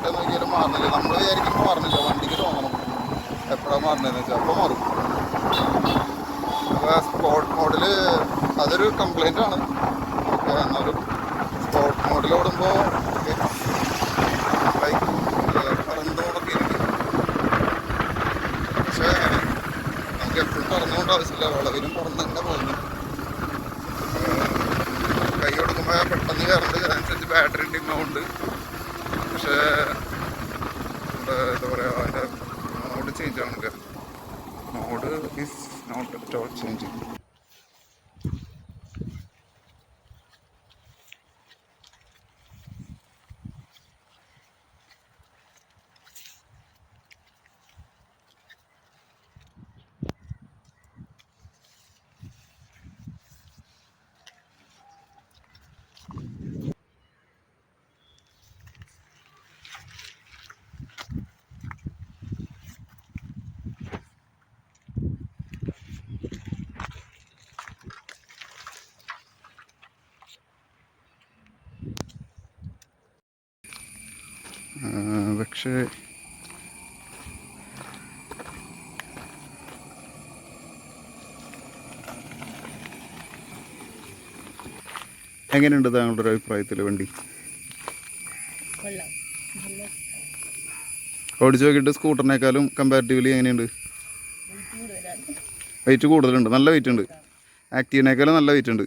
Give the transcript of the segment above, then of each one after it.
എവിടെ നോക്കിയാലും മാറുന്നില്ല. നമ്മൾ വിചാരിക്കുമ്പോൾ മാറുന്നില്ല, വണ്ടിക്ക് തോന്നണം എപ്പോഴാണ് മാറുന്നതെന്ന് വെച്ചാൽ അപ്പോൾ മാറും. അപ്പോൾ സ്പോർട്ട് മോഡിൽ അതൊരു കംപ്ലൈൻ്റ് ആണ്. ഓക്കെ, എന്നാലും സ്പോർട്ട് മോഡിൽ ഓടുമ്പോൾ ബൈക്ക് പറന്നോടൊക്കെ ഇരിക്കും. പക്ഷേ നമുക്ക് എപ്പോഴും പറന്നുകൊണ്ട് ആവശ്യമില്ല, വളവിലും പറന്ന് തന്നെ പോകുന്നു. കൈ കൊടുക്കുമ്പോൾ പെട്ടെന്ന് കയറുന്നുണ്ട്, അതനുസരിച്ച് ബാറ്ററി ഡിമ്മുണ്ട്. പക്ഷേ എന്താ പറയുക, അതിൻ്റെ മോഡ് ചേഞ്ച് ആവുന്നില്ല. Mode is not at all changing. പക്ഷേ എങ്ങനെയുണ്ട് താങ്കളുടെ ഒരു അഭിപ്രായത്തിൽ വണ്ടി? ഓടിച്ചു നോക്കിയിട്ട് സ്കൂട്ടറിനേക്കാളും കമ്പാരിറ്റീവ്ലി എങ്ങനെയുണ്ട്? വെയിറ്റ് കൂടുതലുണ്ട്, നല്ല വെയിറ്റ് ഉണ്ട്. ആക്റ്റീവിനേക്കാളും നല്ല വെയിറ്റ് ഉണ്ട്.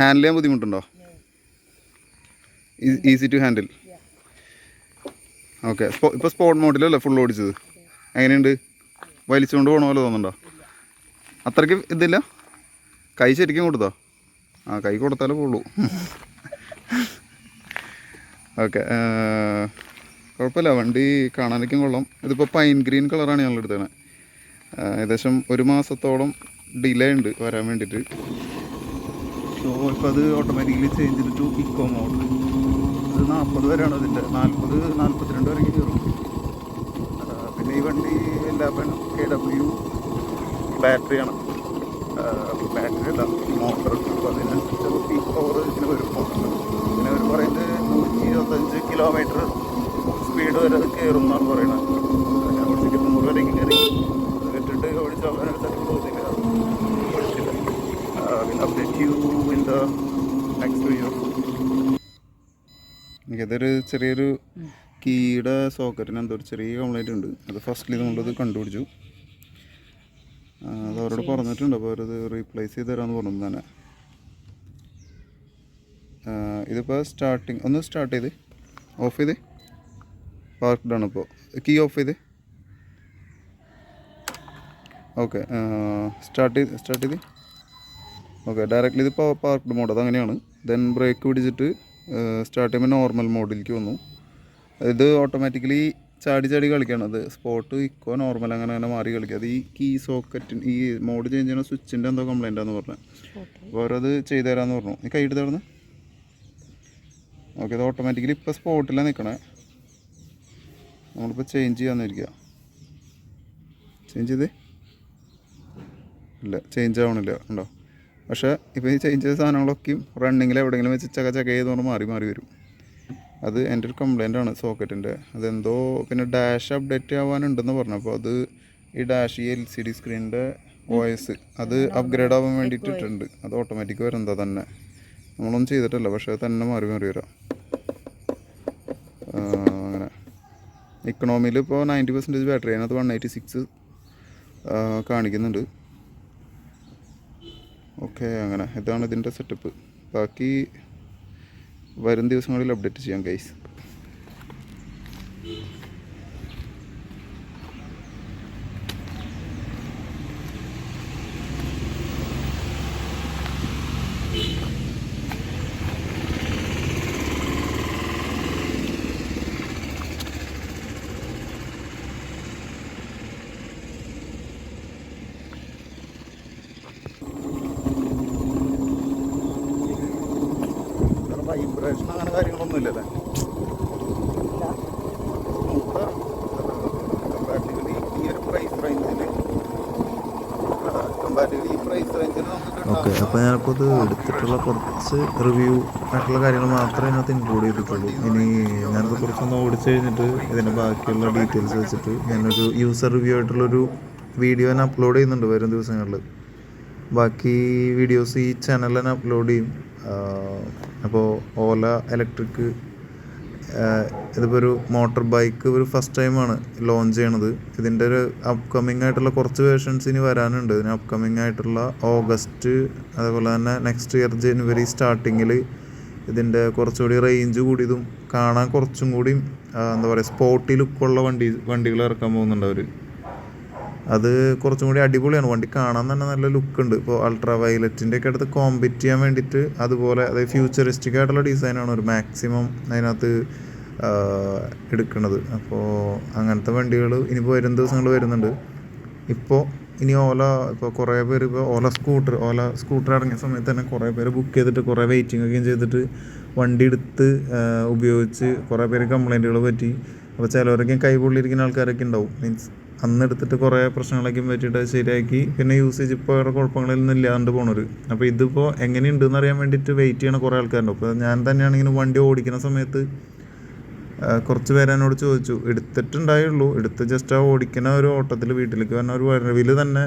ഹാൻഡിൽ ചെയ്യാൻ ബുദ്ധിമുട്ടുണ്ടോ? Easy to handle. ഓക്കെ, ഇപ്പോൾ സ്പോർട്ട് മോഡിലല്ലേ ഫുൾ ഓടിച്ചത്? എങ്ങനെയുണ്ട്? വലിച്ചുകൊണ്ട് പോകണ പോലെ തോന്നുന്നുണ്ടോ? അത്രയ്ക്ക് ഇതില്ല? കൈ ശരിക്കും കൊടുത്തോ? ആ, കൈ കൊടുത്താലേ പോളൂ. ഓക്കെ, കുഴപ്പമില്ല, വണ്ടി കാണാനൊക്കെ കൊള്ളാം. ഇതിപ്പോൾ പൈൻ ഗ്രീൻ കളറാണ് ഞങ്ങൾ എടുത്തത്. ഏകദേശം 1 മാസത്തോളം ഡിലേ ഉണ്ട് വരാൻ വേണ്ടിയിട്ട്. സോ ഇപ്പോൾ അത് ഓട്ടോമാറ്റിക്കലി ചേഞ്ച് ചെയ്തിട്ട് ഇക്കോ മോഡ്. അത് 40 വരെയാണ് അതിൻ്റെ, 40-42 വരെയൊക്കെ കയറും. പിന്നെ ഈ വണ്ടി എല്ലാവരും KW ബാറ്ററിയാണ്. ബാറ്ററി അല്ല, മോട്ടർ. അപ്പോൾ അതിനനുസരിച്ച് പീക്ക് പവർ ഇതിന് വരും. മോട്ടറിന് പിന്നെ അവർ പറയുന്നത് 125 കിലോമീറ്റർ സ്പീഡ് വരെ അത് കയറും എന്നാണ് പറയുന്നത്. ഞാൻ ഓടിച്ചിട്ട് 100 വരെയൊക്കെ കയറി. അത് കെട്ടിട്ട് ഓടിച്ചാൽ അതിനനുസരിച്ച് തോന്നില്ല, ഓടിച്ചില്ല. Update you in the next video. ഇതൊരു ചെറിയൊരു കീയുടെ സോക്കറ്റിന് എന്തോ ഒരു ചെറിയ കംപ്ലൈൻറ്റ് ഉണ്ട്. അത് ഫസ്റ്റ്ലി നമ്മളത് കണ്ടുപിടിച്ചു. അത് അവരോട് പറഞ്ഞിട്ടുണ്ട്. അപ്പോൾ അവരത് റീപ്ലേസ് ചെയ്ത് തരാമെന്ന് പറഞ്ഞു തന്നെ. ഇതിപ്പോൾ സ്റ്റാർട്ടിങ് ഒന്ന് സ്റ്റാർട്ട് ചെയ്ത് ഓഫ് ചെയ്ത് പാർക്ക്ഡാണ്. ഇപ്പോൾ കീ ഓഫ് ചെയ്ത് ഓക്കെ, സ്റ്റാർട്ട് ചെയ്ത് ഓക്കെ. ഡയറക്റ്റ്ലി ഇത് പാർക്ക്ഡ് മോഡ്, അതങ്ങനെയാണ്. ദെൻ ബ്രേക്ക് പിടിച്ചിട്ട് സ്റ്റാർട്ട് ചെയ്യുമ്പോൾ നോർമൽ മോഡിലേക്ക് വന്നു. ഇത് ഓട്ടോമാറ്റിക്കലി ചാടി കളിക്കുകയാണ്. അത് സ്പോട്ട്, ഇക്കോ, നോർമൽ അങ്ങനെ മാറി കളിക്കുക. അത് ഈ കീ സോക്കറ്റിന് ഈ മോഡ് ചേഞ്ച് ചെയ്യുന്ന സ്വിച്ചിൻ്റെ എന്തോ കംപ്ലൈൻ്റ് ആണെന്ന് പറഞ്ഞത്. അപ്പോൾ അവരത് ചെയ്തു തരാമെന്ന് പറഞ്ഞു. ഈ കൈ എടുത്തായിരുന്നു. ഓക്കെ, ഇത് ഓട്ടോമാറ്റിക്കലി ഇപ്പോൾ സ്പോട്ടിലാണ് നിൽക്കണേ. നമ്മളിപ്പോൾ ചേഞ്ച് ചെയ്യാമെന്നിരിക്കുക. ചേഞ്ച് ചെയ്തേ ഇല്ല, ചേഞ്ച് ആവണില്ല, ഉണ്ടോ? പക്ഷേ ഇപ്പോൾ ഈ ചേഞ്ച് ചെയ്ത സാധനങ്ങളൊക്കെയും റണ്ണിങ്ങിൽ എവിടെയെങ്കിലും വെച്ച് ചക ചെയ്ത് മാറി വരും. അത് എൻ്റെ ഒരു കംപ്ലൈൻ്റ് ആണ് സോക്കറ്റിൻ്റെ. അതെന്തോ പിന്നെ ഡാഷ് അപ്ഡേറ്റ് ആവാനുണ്ടെന്ന് പറഞ്ഞു. അപ്പോൾ അത് ഈ ഡാഷ് ഈ LCD സ്ക്രീനിൻ്റെ OS അത് അപ്ഗ്രേഡ് ആവാൻ വേണ്ടിയിട്ട് ഇട്ടിട്ടുണ്ട്. അത് ഓട്ടോമാറ്റിക് വരുന്നതാ തന്നെ. നമ്മളൊന്നും ചെയ്തിട്ടില്ല, പക്ഷേ അത് തന്നെ മാറി വരാം. അങ്ങനെ ഇക്കണോമിയിൽ ഇപ്പോൾ 90% ബാറ്ററി, അതിനകത്ത് 186 കാണിക്കുന്നുണ്ട്. ഓക്കെ, അങ്ങനെ ഇതാണ് ഇതിൻ്റെ സെറ്റപ്പ്. ബാക്കി വരും ദിവസങ്ങളിൽ അപ്ഡേറ്റ് ചെയ്യാം ഗൈസ്. വൈബ്രേഷൻ അങ്ങനെ കാര്യങ്ങളൊന്നും ഇല്ലല്ലേ? കമ്പാരിറ്റീവ്ലി ഈ പ്രൈസ് റേഞ്ചിൽ നമുക്ക് ഓക്കെ, അപ്പോൾ ഞാനിപ്പോൾ ഇത് എടുത്തിട്ടുള്ള കുറച്ച് റിവ്യൂ ആയിട്ടുള്ള കാര്യങ്ങൾ മാത്രമേ ഇതിനകത്ത് ഇൻക്ലൂഡ് ചെയ്തിട്ടുള്ളൂ. ഇനി ഞാനിത് കുറച്ചൊന്ന് ഓടിച്ച് കഴിഞ്ഞിട്ട് ഇതിൻ്റെ ബാക്കിയുള്ള ഡീറ്റെയിൽസ് വെച്ചിട്ട് ഞാനൊരു യൂസർ റിവ്യൂ ആയിട്ടുള്ളൊരു വീഡിയോ ഞാൻ അപ്ലോഡ് ചെയ്യുന്നുണ്ട് വരും ദിവസങ്ങളിൽ. ബാക്കി വീഡിയോസ് ഈ ചാനലിൽ തന്നെ അപ്ലോഡ് ചെയ്യും. അപ്പോൾ ഓല ഇലക്ട്രിക് ഇതിപ്പോൾ ഒരു മോട്ടോർ ബൈക്ക് ഒരു ഫസ്റ്റ് ടൈമാണ് ലോഞ്ച് ചെയ്യണത്. ഇതിൻ്റെ ഒരു അപ്കമ്മിങ് ആയിട്ടുള്ള കുറച്ച് വേർഷൻസ് ഇനി വരാനുണ്ട്. ഇതിന് അപ്കമ്മിങ് ആയിട്ടുള്ള ഓഗസ്റ്റ്, അതേപോലെ തന്നെ നെക്സ്റ്റ് ഇയർ ജനുവരി സ്റ്റാർട്ടിങ്ങിൽ ഇതിൻ്റെ കുറച്ചുകൂടി റേഞ്ച് കൂടിയതും കാണാൻ കുറച്ചും കൂടി എന്താ പറയുക സ്പോർട്ടി ലുക്കുള്ള വണ്ടികൾ ഇറക്കാൻ പോകുന്നുണ്ട് അവർ. അത് കുറച്ചും കൂടി അടിപൊളിയാണ്. വണ്ടി കാണാൻ തന്നെ നല്ല ലുക്കുണ്ട്. ഇപ്പോൾ അൾട്രാ വയലറ്റിൻ്റെ ഒക്കെ അടുത്ത് കോമ്പറ്റ് ചെയ്യാൻ വേണ്ടിയിട്ട് അതുപോലെ അതായത് ഫ്യൂച്ചറിസ്റ്റിക് ആയിട്ടുള്ള ഡിസൈനാണ് ഒരു മാക്സിമം അതിനകത്ത് എടുക്കുന്നത്. അപ്പോൾ അങ്ങനത്തെ വണ്ടികൾ ഇനിയിപ്പോൾ വരും ദിവസങ്ങൾ വരുന്നുണ്ട്. ഇപ്പോൾ ഇനി ഇപ്പോൾ കുറേ പേര് ഇപ്പോൾ ഓല സ്കൂട്ടർ ഇറങ്ങിയ സമയത്ത് തന്നെ കുറേ പേര് ബുക്ക് ചെയ്തിട്ട് കുറേ വെയിറ്റിംഗ് ഒക്കെ ചെയ്തിട്ട് വണ്ടി എടുത്ത് ഉപയോഗിച്ച് കുറേ പേര് കംപ്ലൈൻറ്റുകൾ പറ്റി. അപ്പോൾ ചിലവരൊക്കെ കൈപൊള്ളിയിരിക്കുന്ന ആൾക്കാരൊക്കെ ഉണ്ടാവും. മീൻസ് അന്ന് എടുത്തിട്ട് കുറേ പ്രശ്നങ്ങളൊക്കെ പറ്റിയിട്ട് ശരിയാക്കി പിന്നെ യൂസേജ് ഇപ്പോൾ വേറെ കുഴപ്പങ്ങളൊന്നും ഇല്ലാണ്ട് പോണത്. അപ്പോൾ ഇതിപ്പോൾ എങ്ങനെയുണ്ടെന്ന് അറിയാൻ വേണ്ടിയിട്ട് വെയിറ്റ് ചെയ്യണ കുറേ ആൾക്കാരുണ്ട്. അപ്പോൾ ഞാൻ തന്നെയാണെങ്കിൽ വണ്ടി ഓടിക്കുന്ന സമയത്ത് കുറച്ച് പേര് എന്നോട് ചോദിച്ചു, എടുത്തിട്ടുണ്ടായുള്ളൂ, എടുത്ത് ജസ്റ്റ് ആ ഓടിക്കുന്ന ഒരു ഓട്ടത്തിൽ വീട്ടിലേക്ക് വന്ന ഒരു വരവിൽ തന്നെ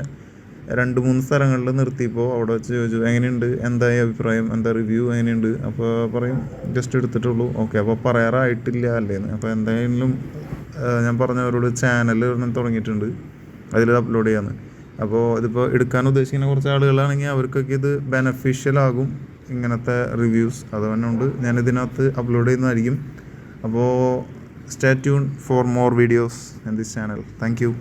2-3 സ്ഥലങ്ങളിൽ നിർത്തിയപ്പോൾ അവിടെ വെച്ച് ചോദിച്ചു എങ്ങനെയുണ്ട്, എന്തായി അഭിപ്രായം, എന്താ റിവ്യൂ എങ്ങനെയുണ്ട്. അപ്പോൾ പറയും ജസ്റ്റ് എടുത്തിട്ടുള്ളൂ. ഓക്കെ, അപ്പോൾ പറയാറായിട്ടില്ല അല്ലേന്ന്. അപ്പോൾ എന്തായാലും ഞാൻ പറഞ്ഞവരോട് ചാനൽ തുടങ്ങിയിട്ടുണ്ട്, അതിൽ അപ്ലോഡ് ചെയ്യാമെന്ന്. അപ്പോൾ ഇതിപ്പോൾ എടുക്കാൻ ഉദ്ദേശിക്കുന്ന കുറച്ച് ആളുകളാണെങ്കിൽ അവർക്കൊക്കെ ഇത് ബെനഫിഷ്യൽ ആകും ഇങ്ങനത്തെ റിവ്യൂസ്. അതുകൊണ്ട് ഞാനിതിനകത്ത് അപ്ലോഡ് ചെയ്യുന്നതായിരിക്കും. അപ്പോൾ stay tune for more videos in this channel. Thank you.